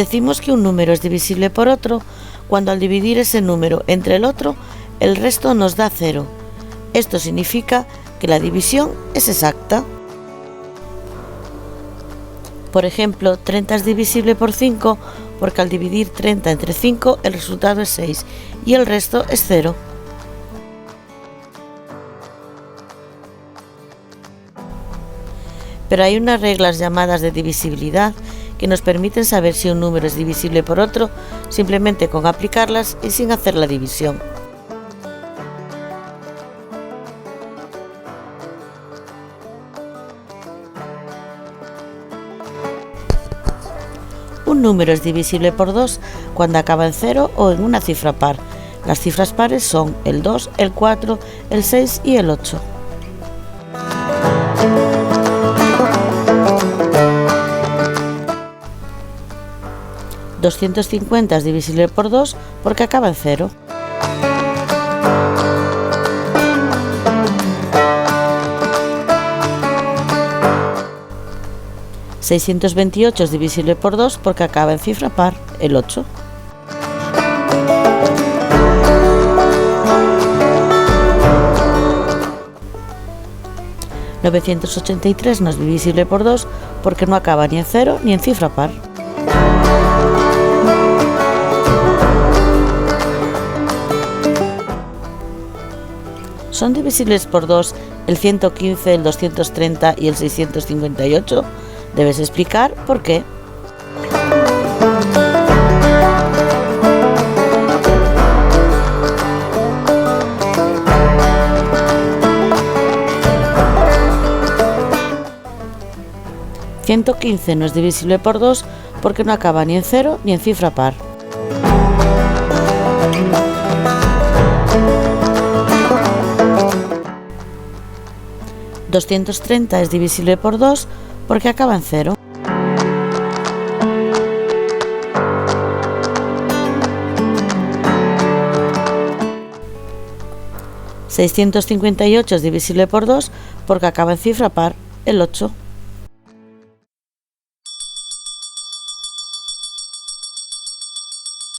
Decimos que un número es divisible por otro cuando al dividir ese número entre el otro, el resto nos da 0. Esto significa que la división es exacta. Por ejemplo, 30 es divisible por 5 porque al dividir 30 entre 5 el resultado es 6 y el resto es 0. Pero hay unas reglas llamadas de divisibilidad que nos permiten saber si un número es divisible por otro simplemente con aplicarlas y sin hacer la división. Un número es divisible por 2 cuando acaba en 0 o en una cifra par. Las cifras pares son el 2, el 4, el 6 y el 8. $250 es divisible por 2 porque acaba en 0. $628 es divisible por 2 porque acaba en cifra par, el 8. $983 no es divisible por 2 porque no acaba ni en 0 ni en cifra par. ¿Son divisibles por 2 el 115, el 230 y el 658? Debes explicar por qué. $115 no es divisible por 2 porque no acaba ni en 0 ni en cifra par. $230 es divisible por 2 porque acaba en 0. $658 es divisible por 2 porque acaba en cifra par, el 8.